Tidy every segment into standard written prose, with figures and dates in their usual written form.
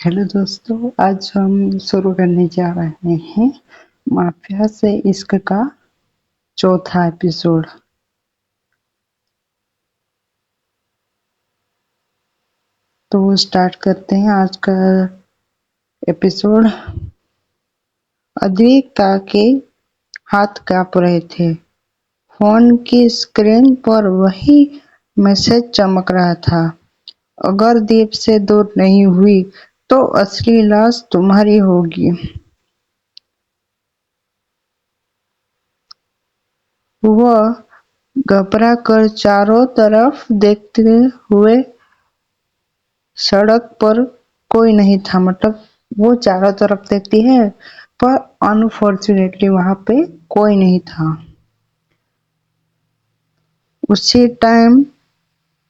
Hello दोस्तों, आज हम शुरू करने जा रहे हैं माफिया से इश्क का चौथा एपिसोड। तो स्टार्ट करते हैं आज का एपिसोड। अद्विका के हाथ कांप रहे थे। फोन की स्क्रीन पर वही मैसेज चमक रहा था। अगर दीप से दूर नहीं हुई तो असली लाश तुम्हारी होगी। वह घबरा कर चारों तरफ देखते हुए, सड़क पर कोई नहीं था। मतलब वो चारों तरफ देखती है पर अनफॉर्चुनेटली वहां पे कोई नहीं था। उसी टाइम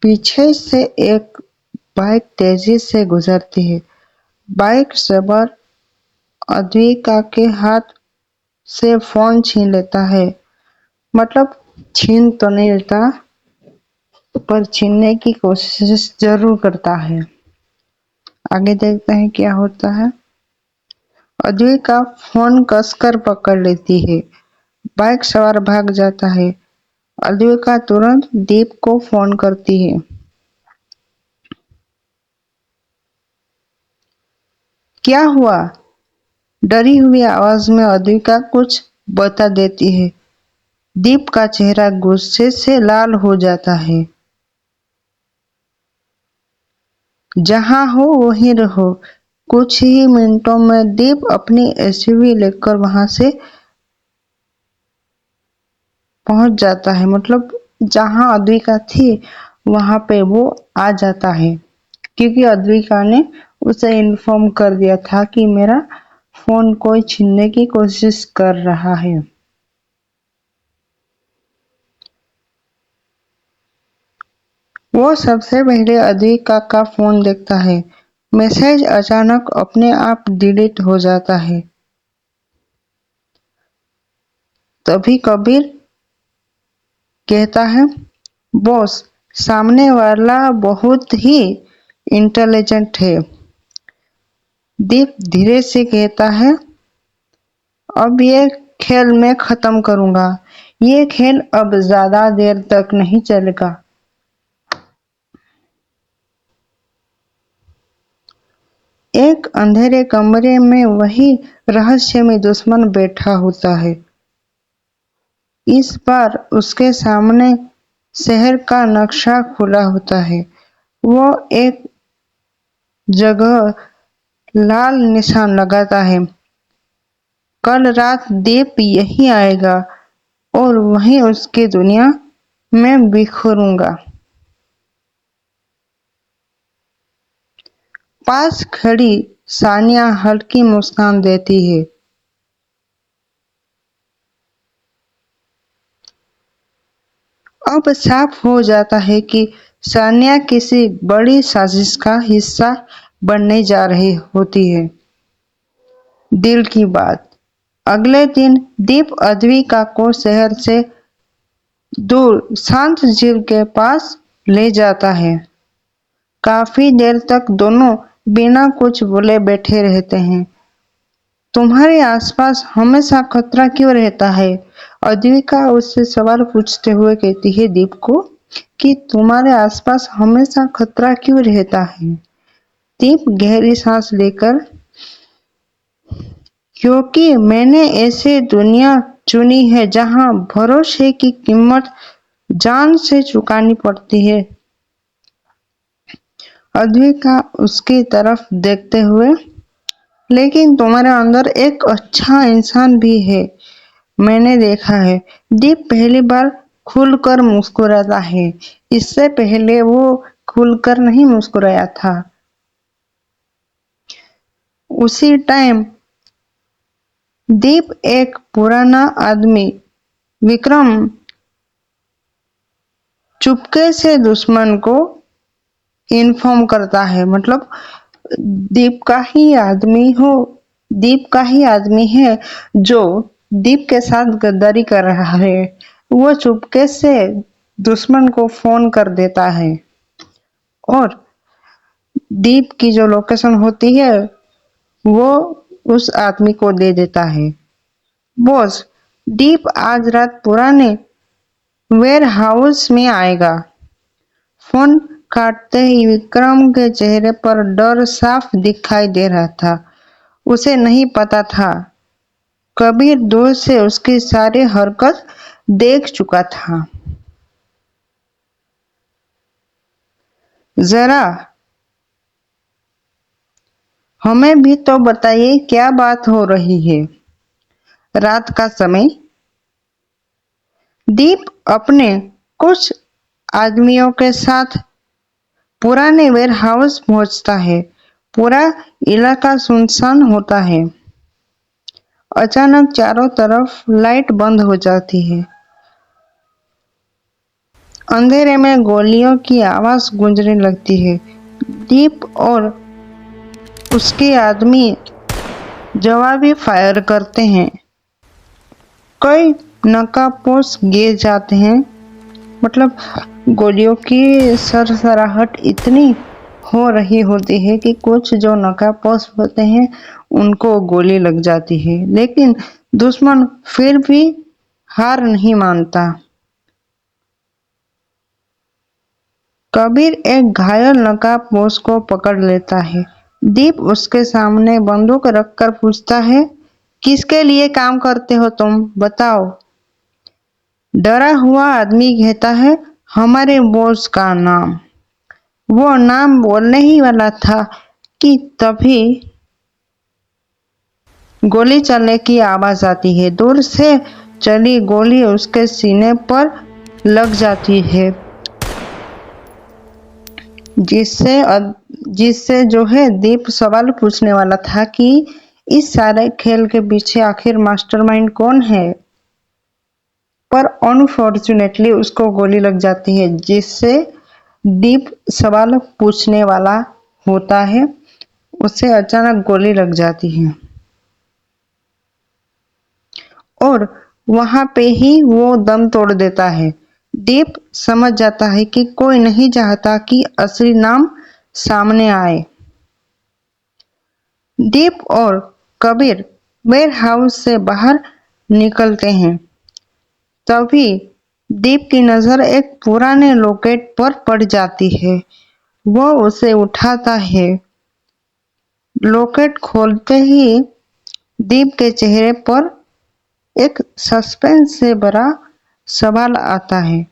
पीछे से एक बाइक तेजी से गुजरती है। बाइक सवार अद्विका के हाथ से फोन छीन लेता है। मतलब छीन तो नहीं लेता पर छीनने की कोशिश जरूर करता है। आगे देखते हैं क्या होता है। अद्विका फोन कसकर पकड़ लेती है। बाइक सवार भाग जाता है। अद्विका तुरंत दीप को फोन करती है। क्या हुआ? डरी हुई आवाज में अद्विका कुछ बता देती है। दीप का चेहरा गुस्से से लाल हो जाता है। जहां हो वहीं रहो। कुछ ही मिनटों में दीप अपनी एसयूवी लेकर वहां से पहुंच जाता है। मतलब जहां अद्विका थी वहां पे वो आ जाता है, क्योंकि अद्विका ने उसे इन्फॉर्म कर दिया था कि मेरा फोन कोई छीनने की कोशिश कर रहा है। वो सबसे पहले अद्विका का फोन देखता है। मैसेज अचानक अपने आप डिलीट हो जाता है। तभी कबीर कहता है, बॉस, सामने वाला बहुत ही इंटेलिजेंट है। दीप धीरे से कहता है, अब ये खेल मैं खत्म करूंगा। ये खेल अब ज्यादा देर तक नहीं चलेगा। एक अंधेरे कमरे में वही रहस्यमय दुश्मन बैठा होता है। इस बार उसके सामने शहर का नक्शा खुला होता है। वो एक जगह लाल निशान लगाता है। कल रात दीप यहीं आएगा और वहीं उसकी दुनिया में बिखरूंगा। पास खड़ी सानिया हल्की मुस्कान देती है। अब साफ हो जाता है कि सानिया किसी बड़ी साजिश का हिस्सा बनने जा रही होती है। दिल की बात। अगले दिन दीप अद्विका को शहर से दूर शांत झील के पास ले जाता है। काफी देर तक दोनों बिना कुछ बोले बैठे रहते हैं। तुम्हारे आसपास हमेशा खतरा क्यों रहता है? अद्विका उससे सवाल पूछते हुए कहती है दीप को कि तुम्हारे आसपास हमेशा खतरा क्यों रहता है? दीप गहरी सांस लेकर, क्योंकि मैंने ऐसी दुनिया चुनी है जहां भरोसे की कीमत जान से चुकानी पड़ती है। अद्विका उसकी तरफ देखते हुए, लेकिन तुम्हारे अंदर एक अच्छा इंसान भी है, मैंने देखा है। दीप पहली बार खुलकर मुस्कुराता है। इससे पहले वो खुलकर नहीं मुस्कुराया था। उसी टाइम दीप एक पुराना आदमी विक्रम चुपके से दुश्मन को इन्फॉर्म करता है। मतलब दीप का ही आदमी हो दीप का ही आदमी है जो दीप के साथ गद्दारी कर रहा है। वो चुपके से दुश्मन को फोन कर देता है और दीप की जो लोकेशन होती है वो उस आदमी को दे देता है। बॉस, दीप आज रात पुराने वेयर हाउस में आएगा। फोन काटते ही विक्रम के चेहरे पर डर साफ दिखाई दे रहा था। उसे नहीं पता था, कबीर दूर से उसकी सारी हरकत देख चुका था। जरा हमें भी तो बताइए क्या बात हो रही है। रात का समय दीप अपने कुछ आदमियों के साथ पुराने वेयर हाउस पहुंचता है। पूरा इलाका सुनसान होता है। अचानक चारों तरफ लाइट बंद हो जाती है। अंधेरे में गोलियों की आवाज गूंजने लगती है। दीप और उसके आदमी जवाबी फायर करते हैं। कई नकाबपोश गिर जाते हैं। मतलब गोलियों की सरसराहट इतनी हो रही होती है कि कुछ जो नकाबपोश होते हैं उनको गोली लग जाती है, लेकिन दुश्मन फिर भी हार नहीं मानता। कबीर एक घायल नकाबपोश को पकड़ लेता है। दीप उसके सामने बंदूक रखकर पूछता है, किसके लिए काम करते हो तुम, बताओ। डरा हुआ आदमी कहता है, हमारे बॉस का नाम। वो नाम बोलने ही वाला था कि तभी गोली चलने की आवाज आती है। दूर से चली गोली उसके सीने पर लग जाती है, जिससे जिससे जो है दीप सवाल पूछने वाला था कि इस सारे खेल के पीछे आखिर मास्टरमाइंड कौन है, पर अनफॉर्चुनेटली उसको गोली लग जाती है, जिससे दीप सवाल पूछने वाला होता है उसे अचानक गोली लग जाती है और वहां पे ही वो दम तोड़ देता है। दीप समझ जाता है कि कोई नहीं चाहता कि असली नाम सामने आए। दीप और कबीर वेयर हाउस से बाहर निकलते हैं। तभी दीप की नजर एक पुराने लॉकेट पर पड़ जाती है। वो उसे उठाता है। लॉकेट खोलते ही दीप के चेहरे पर एक सस्पेंस से भरा सवाल आता है।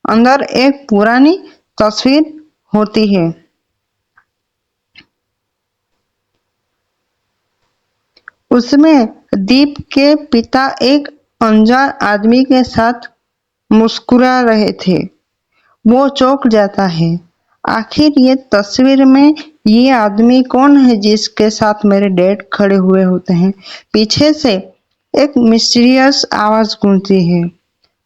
अंदर एक पुरानी तस्वीर होती है। उसमें दीप के पिता एक अनजान आदमी के साथ मुस्कुरा रहे थे। वो चौंक जाता है। आखिर ये तस्वीर में ये आदमी कौन है जिसके साथ मेरे डैड खड़े हुए होते हैं। पीछे से एक मिस्टीरियस आवाज गूंजती है,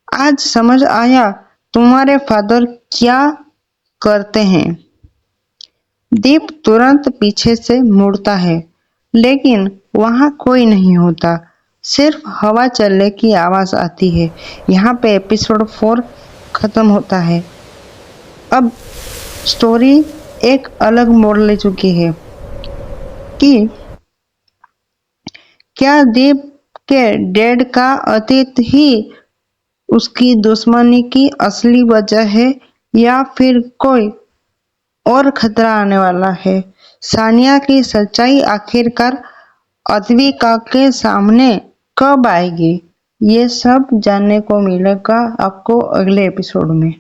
आज समझ आया तुम्हारे फादर क्या करते हैं। दीप तुरंत पीछे से मुड़ता है, लेकिन वहां कोई नहीं होता। सिर्फ हवा चलने की आवाज आती है। यहाँ पे एपिसोड 4 खत्म होता है। अब स्टोरी एक अलग मोड़ ले चुकी है कि क्या दीप के डैड का अतीत ही उसकी दुश्मनी की असली वजह है या फिर कोई और खतरा आने वाला है। सानिया की सच्चाई आखिरकार अद्विका के सामने कब आएगी, ये सब जानने को मिलेगा आपको अगले एपिसोड में।